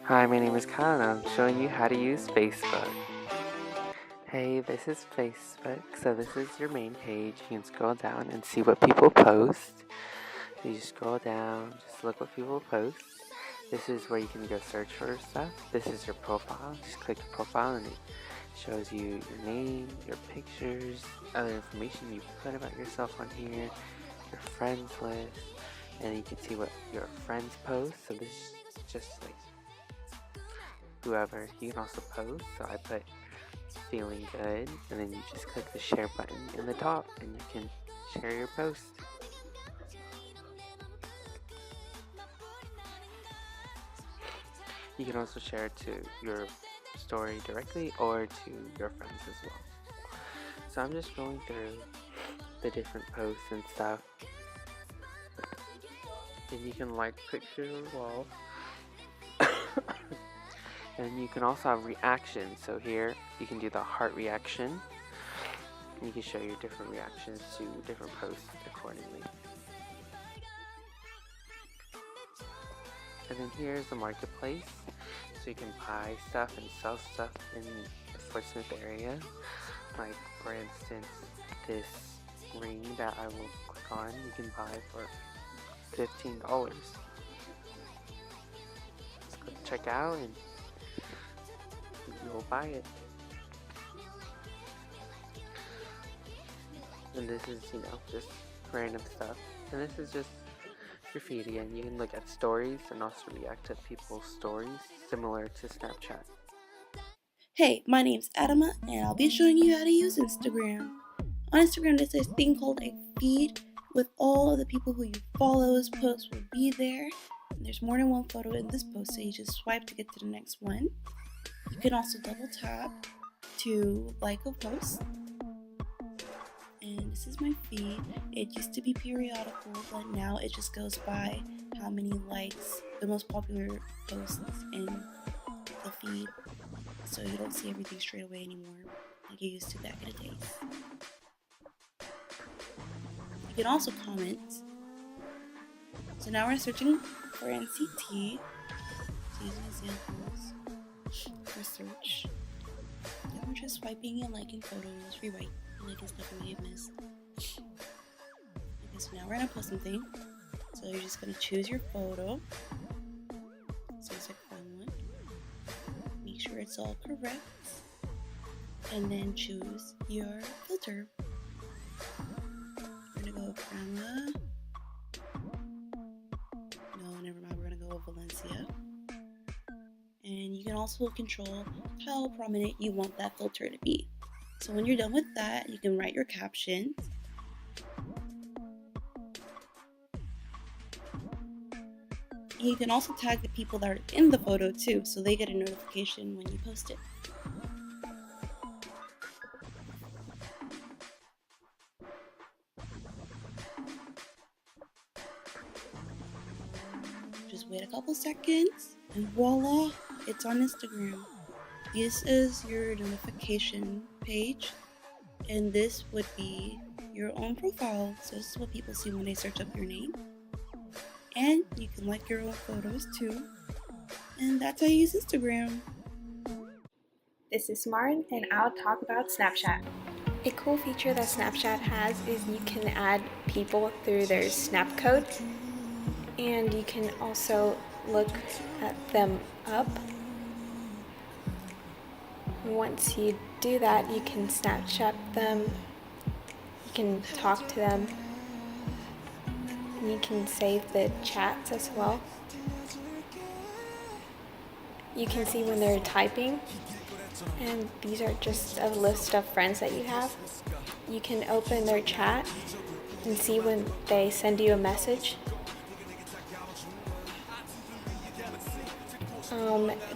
Hi, my name is Kyle and I'm showing you how to use Facebook. Hey, this is Facebook. So this is your main page. You can scroll down and see what people post. So you scroll down, just look what people post. This is where you can go search for stuff. This is your profile. Just click your profile and it shows you your name, your pictures, other information you put about yourself on here, your friends list, and you can see what your friends post. So this is just like whoever. You can also post. So I put feeling good, and then you just click the share button in the top and you can share your post. You can also share it to your story directly or to your friends as well. So I'm just going through the different posts and stuff, and you can like picture the wall. And you can also have reactions. So here you can do the heart reaction. You can show your different reactions to different posts accordingly. And then here's the marketplace. So you can buy stuff and sell stuff in the Fort Smith area. Like for instance, this ring that I will click on, you can buy for $15. Just click check out and you'll buy it. And this is, just random stuff. And this is just graffiti, and you can look at stories and also react to people's stories, similar to Snapchat. Hey, my name's Adama, and I'll be showing you how to use Instagram. On Instagram, there's this thing called a feed with all of the people who you follow's posts will be there. And there's more than one photo in this post, so you just swipe to get to the next one. You can also double tap to like a post. And this is my feed. It used to be periodical, but now it just goes by how many likes the most popular posts in the feed. So you don't see everything straight away anymore like you used to back in the days. You can also comment. So now we're searching for NCT. So using examples for search. Then we're just swiping and liking photos, rewrite and liking stuff we may have missed. Okay, so now we're gonna post something. So you're just gonna choose your photo. So it's like fun one. Make sure it's all correct. And then choose your filter. We're gonna go with Grandma. No, never mind. We're gonna go with Valencia. And you can also control how prominent you want that filter to be. So when you're done with that, you can write your caption. And you can also tag the people that are in the photo too, so they get a notification when you post it. Just wait a couple seconds and voila, it's on Instagram. This is your notification page, and this would be your own profile. So this is what people see when they search up your name. And you can like your own photos too. And that's how you use Instagram. This is Martin, and I'll talk about Snapchat. A cool feature that Snapchat has is you can add people through their snap code, and you can also look at them up. Once you do that, you can Snapchat them, you can talk to them, and you can save the chats as well. You can see when they're typing, and these are just a list of friends that you have. You can open their chat and see when they send you a message.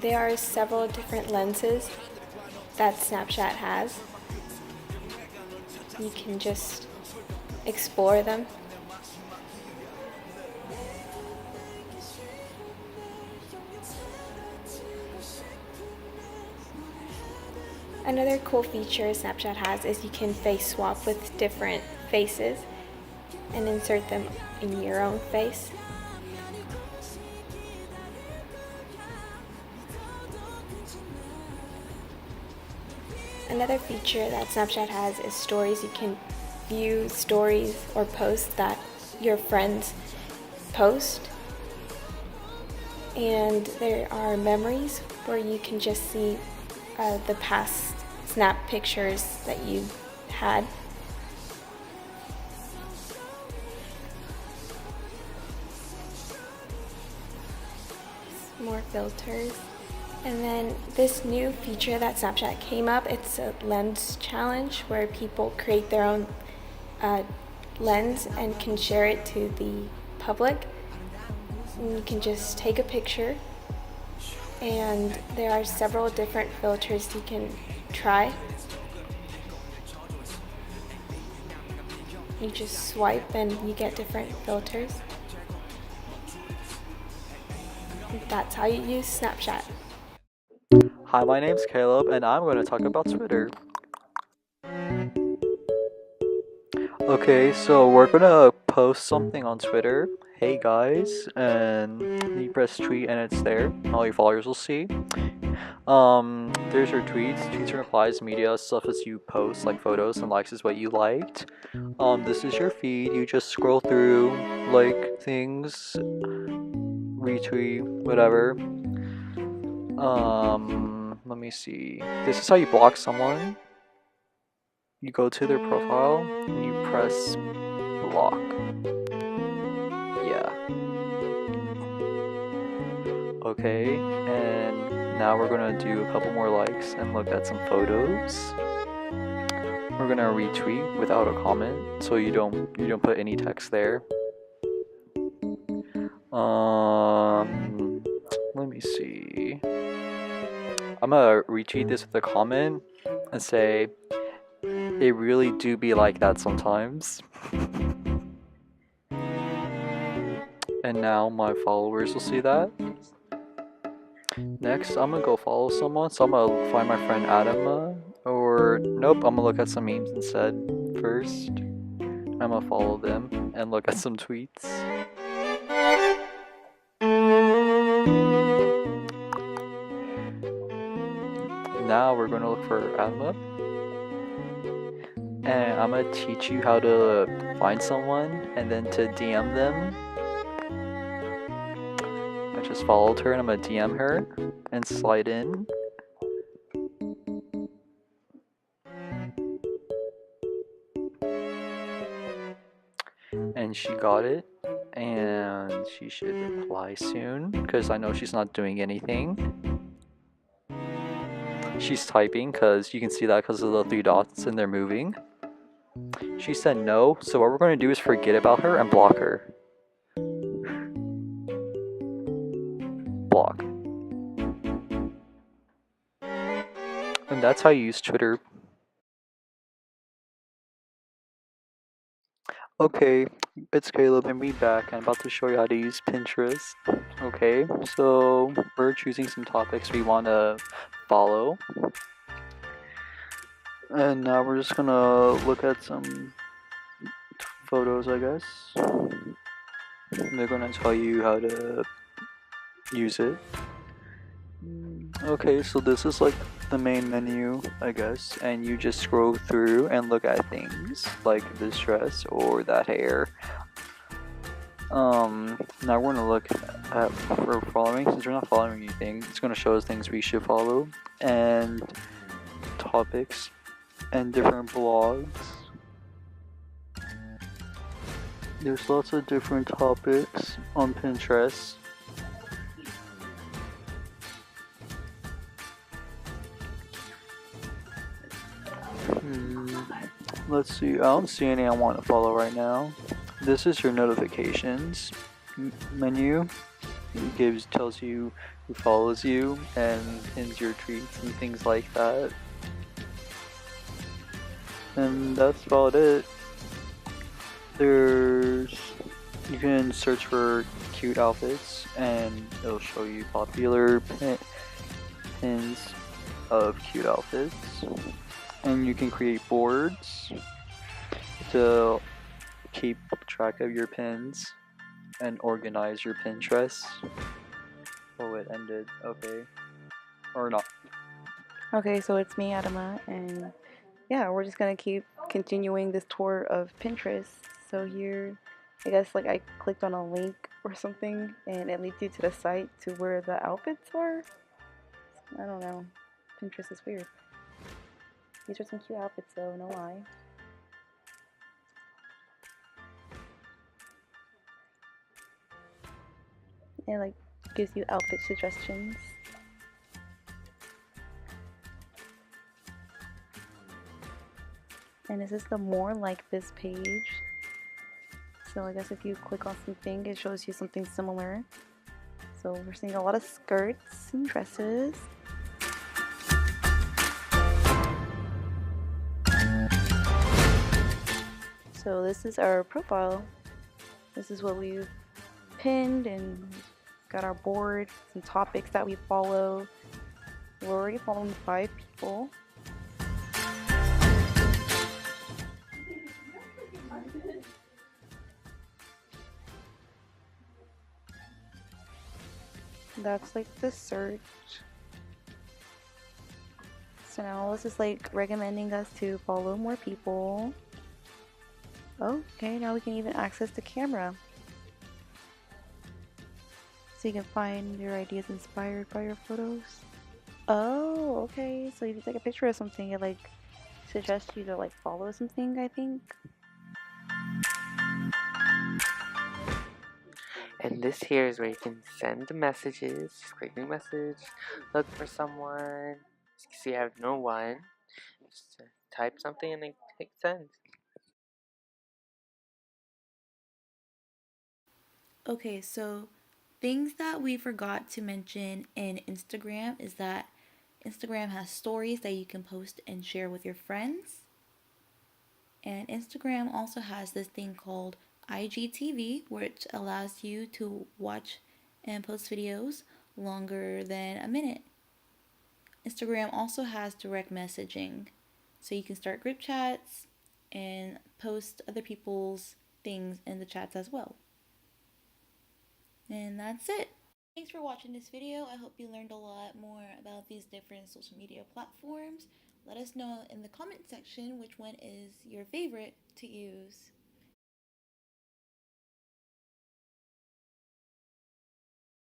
There are several different lenses that Snapchat has. You can just explore them. Another cool feature Snapchat has is you can face swap with different faces and insert them in your own face. Another feature that Snapchat has is stories. You can view stories or posts that your friends post. And there are memories where you can just see the past snap pictures that you had. More filters. And then this new feature that Snapchat came up, it's a lens challenge where people create their own lens and can share it to the public. And you can just take a picture, and there are several different filters you can try. You just swipe and you get different filters. That's how you use Snapchat. Hi, my name's Caleb, and I'm going to talk about Twitter. Okay, so we're going to post something on Twitter. Hey guys, and you press tweet and it's there. All your followers will see. There's your tweets and replies, media, stuff as you post, like photos, and likes is what you liked. This is your feed. You just scroll through, like things, retweet, whatever. Let me see. This is how you block someone. You go to their profile and you press block. Yeah. Okay, and now we're gonna do a couple more likes and look at some photos. We're gonna retweet without a comment, so you don't put any text there. Let me see. I'm gonna retweet this with a comment and say, it really do be like that sometimes. And now my followers will see that. Next, I'm gonna go follow someone, so I'm gonna find my friend Adama, or nope, I'm gonna look at some memes instead first. I'm gonna follow them and look at some tweets. Now we're gonna look for Adama, and I'm gonna teach you how to find someone and then to DM them. I just followed her and I'm gonna DM her and slide in. And she got it, and she should reply soon because I know she's not doing anything. She's typing because you can see that because of the 3 dots and they're moving. She said no, so what we're going to do is forget about her and block her. Block. And that's how you use Twitter. Okay, it's Caleb and me back. I'm about to show you how to use Pinterest. Okay, so we're choosing some topics we want to follow. And now we're just gonna look at some photos, I guess. They're gonna tell you how to use it. Okay, so this is like the main menu, I guess, and you just scroll through and look at things like this dress or that hair. Now we're gonna look at for following. Since we're not following anything, it's gonna show us things we should follow and topics and different blogs. There's lots of different topics on Pinterest. Let's see, I don't see any I want to follow right now. This is your notifications menu. It tells you who follows you and pins your tweets and things like that. And that's about it. You can search for cute outfits and it'll show you popular pins of cute outfits. And you can create boards to keep track of your pins and organize your Pinterest. Oh, it ended. Okay. Or not. Okay, so it's me, Adama, and yeah, we're just gonna keep continuing this tour of Pinterest. So here, I guess like I clicked on a link or something, and it leads you to the site to where the outfits are. I don't know. Pinterest is weird. These are some cute outfits though, no lie. It like gives you outfit suggestions. And is this the more like this page? So I guess if you click on something, it shows you something similar. So we're seeing a lot of skirts and dresses. So this is our profile. This is what we've pinned and got our board, some topics that we follow. We're already following 5 people. That's like the search. So now this is like recommending us to follow more people. Okay, now we can even access the camera. So you can find your ideas inspired by your photos. Oh, okay. So if you take a picture of something, it like suggests you to like follow something, I think. And this here is where you can send messages, just click new message, look for someone, see I have no one, just type something and then click send. Okay, so things that we forgot to mention in Instagram is that Instagram has stories that you can post and share with your friends. And Instagram also has this thing called IGTV, which allows you to watch and post videos longer than a minute. Instagram also has direct messaging, so you can start group chats and post other people's things in the chats as well. And that's it. Thanks for watching this video. I hope you learned a lot more about these different social media platforms. Let us know in the comment section which one is your favorite to use.